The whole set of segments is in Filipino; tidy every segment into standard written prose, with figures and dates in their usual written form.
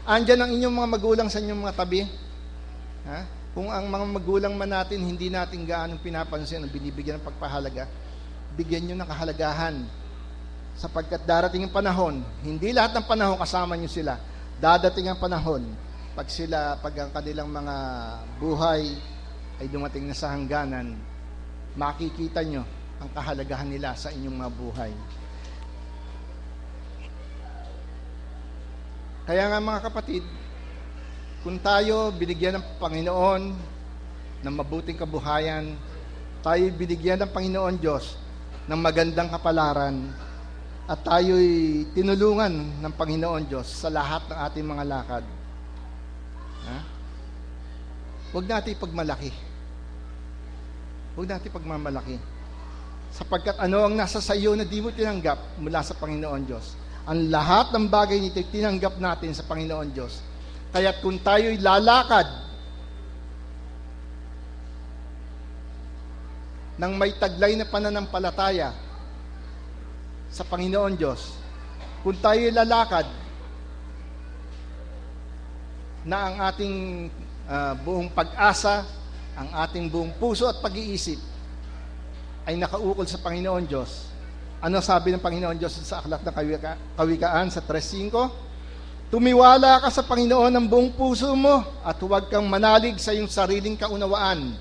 Andyan ang inyong mga magulang sa inyong mga tabi. Ha? Kung ang mga magulang man natin, hindi natin gaano pinapansin o binibigyan ng pagpahalaga, bigyan nyo ng kahalagahan. Sapagkat darating ang panahon, hindi lahat ng panahon kasama nyo sila. Dadating ang panahon, pag ang kanilang mga buhay ay dumating na sa hangganan, makikita nyo ang kahalagahan nila sa inyong mga buhay. Kaya nga mga kapatid, kung tayo binigyan ng Panginoon ng mabuting kabuhayan, tayo binigyan ng Panginoon Diyos ng magandang kapalaran, at tayo'y tinulungan ng Panginoon Diyos sa lahat ng ating mga lakad. Huwag natin ipagmalaki. Huwag natin ipagmamalaki. Sapagkat ano ang nasa sa iyo na di mo tinanggap mula sa Panginoon Diyos? Ang lahat ng bagay nito tinanggap natin sa Panginoon Diyos. Kaya't kung tayo'y lalakad ng may taglay na pananampalataya sa Panginoon Diyos, kung tayo'y lalakad na ang ating buong pag-asa, ang ating buong puso at pag-iisip ay nakaukol sa Panginoon Diyos. Ano sabi ng Panginoon Diyos sa aklat ng Kawikaan sa 3:5? Tumiwala ka sa Panginoon ng buong puso mo at huwag kang manalig sa iyong sariling kaunawaan.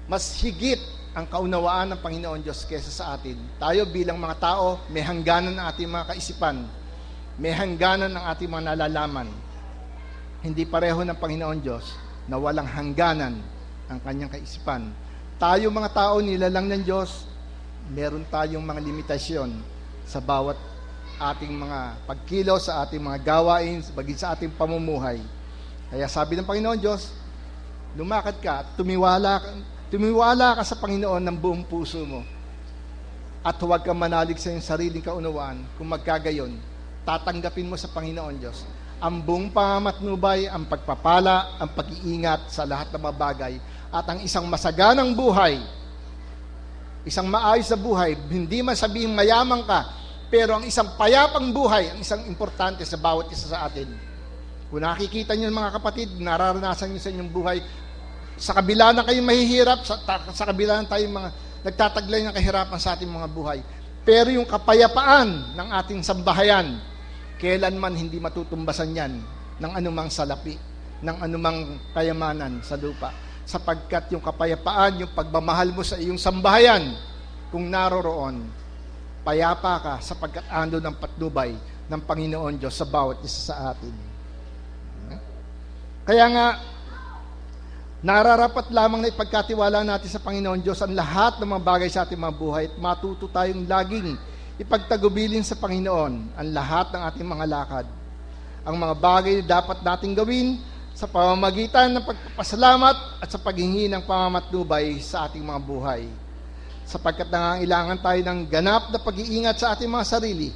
Mas higit ang kaunawaan ng Panginoon Diyos kaysa sa atin. Tayo bilang mga tao, may hangganan ng ating mga kaisipan. May hangganan ng ating mga nalalaman. Hindi pareho ng Panginoon Diyos na walang hangganan ang kanyang kaisipan. Tayo mga tao, nilalang ng Diyos, meron tayong mga limitasyon sa bawat ating mga pagkilos, sa ating mga gawain, bagay sa ating pamumuhay. Kaya sabi ng Panginoon Diyos, lumakad ka at tumiwala ka sa Panginoon ng buong puso mo. At huwag kang manalig sa iyong sariling kaunawaan. Kung magkagayon, tatanggapin mo sa Panginoon Diyos ang buong pamamatnubay, ang pagpapala, ang pag-iingat sa lahat ng mga bagay, at ang isang masaganang buhay, isang maayos na buhay. Hindi man sabihin mayaman ka, pero ang isang payapang buhay, ang isang importante sa bawat isa sa atin. Kung nakikita niyo mga kapatid, nararanasan niyo sa inyong buhay, sa kabila na kayong mahihirap, sa kabila na tayong mga nagtataglay ng kahirapan sa ating mga buhay, pero yung kapayapaan ng ating sambahayan, kailanman hindi matutumbasan yan ng anumang salapi, ng anumang kayamanan sa lupa. Sapagkat yung kapayapaan, yung pagmamahal mo sa iyong sambahayan, kung naroroon, payapa ka sapagkat ando ng patnubay ng Panginoon Diyos sa bawat isa sa atin. Kaya nga, nararapat lamang na ipagkatiwala natin sa Panginoon Diyos ang lahat ng mga bagay sa ating mga buhay at matuto tayong laging ipagtagubilin sa Panginoon ang lahat ng ating mga lakad. Ang mga bagay na dapat nating gawin sa pamamagitan ng pagpapasalamat at sa paghingi ng pamamatnubay sa ating mga buhay. Sapagkat nangangailangan tayo ng ganap na pag-iingat sa ating mga sarili.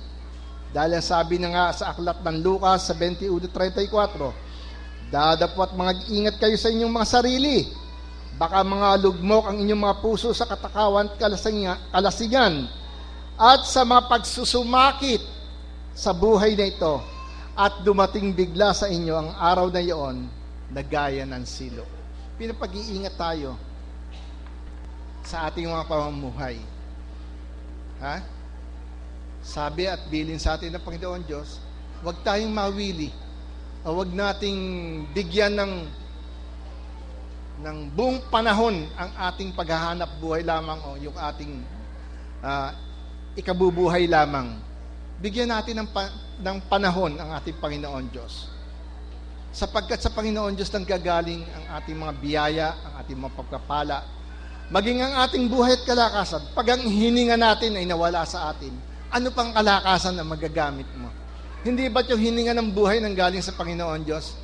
Dahil sabi na nga sa aklat ng Lucas 21:34, dadapot mag-ingat kayo sa inyong mga sarili. Baka mga lugmok ang inyong mga puso sa katakawan at kalasingan at sa mga pagsusumakit sa buhay na ito, at dumating bigla sa inyo ang araw na iyon na gaya ng silo. Pinapag-iingat tayo sa ating mga pamumuhay. Ha? Sabi at bilin sa atin ng Panginoon Diyos, huwag tayong mawili, o huwag nating bigyan ng buong panahon ang ating paghahanap buhay lamang, o yung ating ikabubuhay lamang. Bigyan natin ng panahon ang ating Panginoon Diyos. Sapagkat sa Panginoon Diyos nang gagaling ang ating mga biyaya, ang ating mga pagpapala, maging ang ating buhay at kalakasan. Pag ang hininga natin ay nawala sa atin, ano pang kalakasan na magagamit mo? Hindi ba yung hininga ng buhay nang galing sa Panginoon Diyos?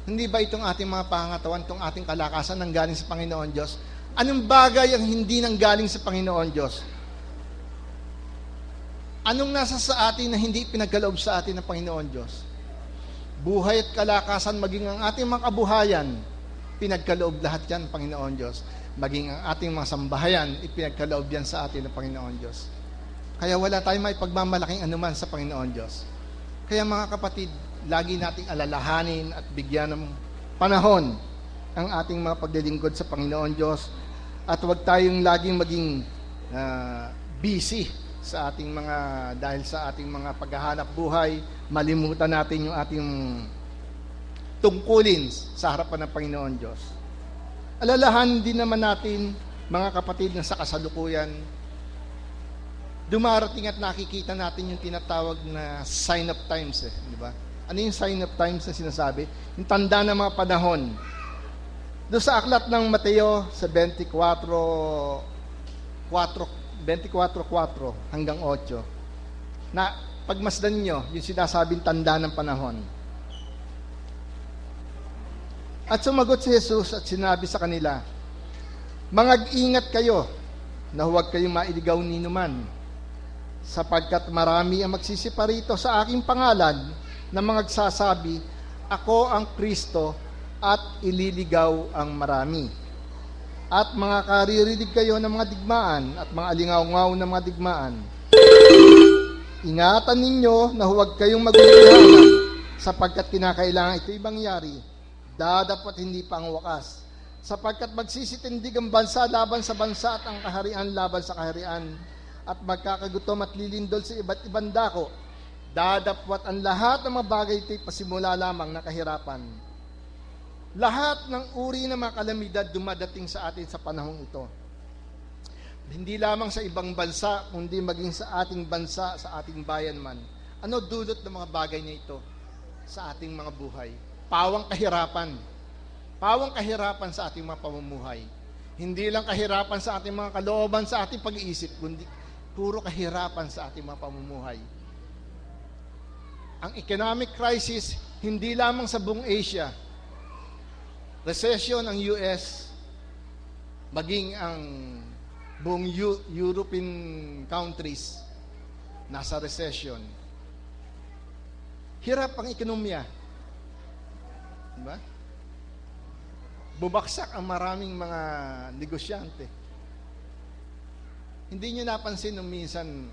Hindi ba itong ating mga pangatawan, itong ating kalakasan nang galing sa Panginoon Diyos? Anong bagay ang hindi nang galing sa Panginoon Diyos? Anong nasa sa atin na hindi pinagkaloob sa atin ng Panginoon Diyos? Buhay at kalakasan, maging ang ating mga kabuhayan, pinagkaloob lahat yan, Panginoon Diyos. Maging ang ating mga sambahayan, ipinagkaloob yan sa atin ng Panginoon Diyos. Kaya wala tayong maipagmamalaking anuman sa Panginoon Diyos. Kaya mga kapatid, lagi nating alalahanin at bigyan ng panahon ang ating mga paglilingkod sa Panginoon Diyos, at huwag tayong laging maging busy sa ating dahil sa ating mga paghahanap buhay, malimutan natin yung ating tungkulin sa harapan ng Panginoon Diyos. Alalahanin din naman natin, mga kapatid, na sa kasalukuyan, dumarating at nakikita natin yung tinatawag na sign of times, di ba? Ano yung sign of times na sinasabi? Yung tanda ng mga panahon. Doon sa aklat ng Mateo sa 24:4 hanggang 8, na pagmasdan nyo yung sinasabing tanda ng panahon. At sumagot si Jesus at sinabi sa kanila, "Mangag-ingat kayo na huwag kayong mailigaw ninuman, sapagkat marami ang magsisiparito sa aking pangalan na mga nagsasabi, ako ang Kristo, at ililigaw ang marami. At mga karirinig kayo ng mga digmaan at mga alingaw-ngaw ng mga digmaan. Ingatan ninyo na huwag kayong magulihanan, sapagkat kinakailangan ito'y mangyari, dadapat hindi pa ang wakas. Sapagkat magsisitindig ang bansa laban sa bansa at ang kaharian laban sa kaharian, at magkakagutom at lilindol sa iba't ibang dako. Dadapwat ang lahat ng mga bagay ito'y pasimula lamang na kahirapan. Lahat ng uri ng mga kalamidad dumadating sa atin sa panahong ito. Hindi lamang sa ibang bansa, kundi maging sa ating bansa, sa ating bayan man. Ano dulot ng mga bagay na ito sa ating mga buhay? Pawang kahirapan. Pawang kahirapan sa ating mga pamumuhay. Hindi lang kahirapan sa ating mga kalooban, sa ating pag-iisip, kundi puro kahirapan sa ating mga pamumuhay. Ang economic crisis, hindi lamang sa buong Asia. Recession ang US, maging ang buong European countries, nasa recession. Hirap ang ekonomiya. Diba? Bubaksak ang maraming mga negosyante. Hindi nyo napansin nung minsan,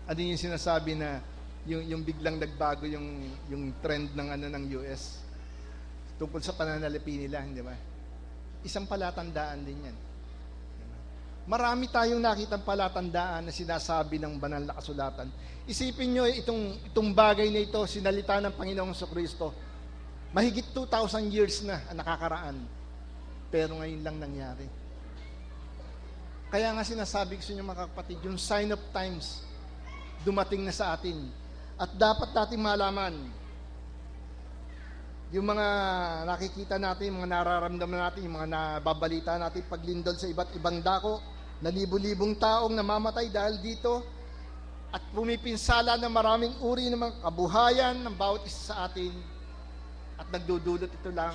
ano yung sinasabi na yung biglang nagbago yung trend ng US tungkol sa pananalapi nila, di ba? Isang palatandaan din yan. Diba? Marami tayong nakitang palatandaan na sinasabi ng banal na kasulatan. Isipin nyo, itong bagay na ito, sinalita ng Panginoong Jesucristo, mahigit 2,000 years na ang nakakaraan. Pero ngayon lang nangyari. Kaya nga sinasabi ko sa inyo, mga kapatid, yung sign of times, dumating na sa atin. At dapat natin malaman, yung mga nakikita natin, yung mga nararamdaman natin, yung mga nababalita natin, paglindol sa iba't ibang dako, na libu-libong taong namamatay dahil dito, at pumipinsala na maraming uri ng mga kabuhayan ng bawat isa sa atin, at nagdudulot ito lang,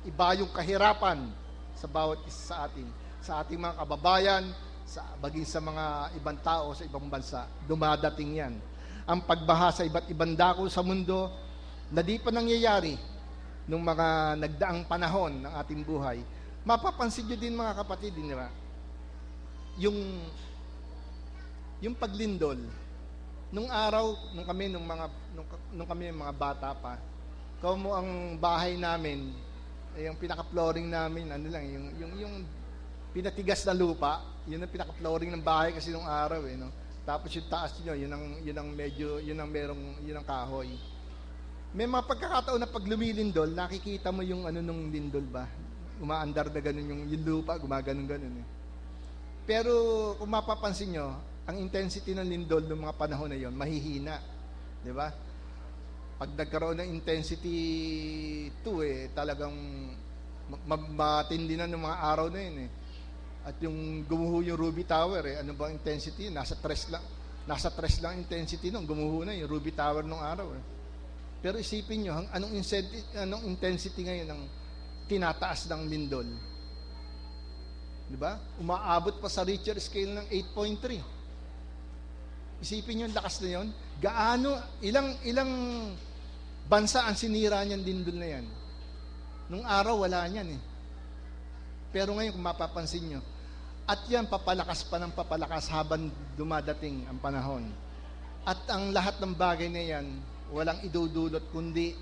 iba yung kahirapan sa bawat isa sa atin, sa ating mga kababayan, baging sa mga ibang tao sa ibang bansa. Dumadating yan. Ang pagbaha sa iba't ibang dako sa mundo na di pa nangyayari nung mga nagdaang panahon ng ating buhay. Mapapansin nyo din, mga kapatid, di ba? Yung paglindol, nung araw, nung kami mga bata pa, como ang bahay namin, yung pinaka-flooring namin, ano lang, yung pinatigas na lupa, yun ang pinaka-flooring ng bahay kasi nung araw, no? Tapos yung taas nyo, yun ang kahoy. May mga pagkakataon na pag lumilindol, nakikita mo yung nung lindol ba? Umaandar na ganun yung lupa, gumaganon-ganon. Pero kung mapapansin nyo, ang intensity ng lindol ng mga panahon na yon, mahihina. Di ba? Pag nagkaroon ng intensity 2, talagang matindi na ng mga araw na yun. At yung gumuho yung Ruby Tower, ano ba ang intensity? Nasa 3 lang. Nasa 3 lang intensity nung gumuho na yung Ruby Tower nung araw. Pero isipin nyo, anong intensity ngayon ng tinataas ng lindol? Diba? Umaabot pa sa Richter scale ng 8.3. Isipin nyo, ang lakas na yun. Ilang bansa ang sinira niyan lindol na yan? Nung araw, wala niyan . Pero ngayon, kung mapapansin nyo, at yan, papalakas pa ng papalakas habang dumadating ang panahon. At ang lahat ng bagay na yan, walang idudulot kundi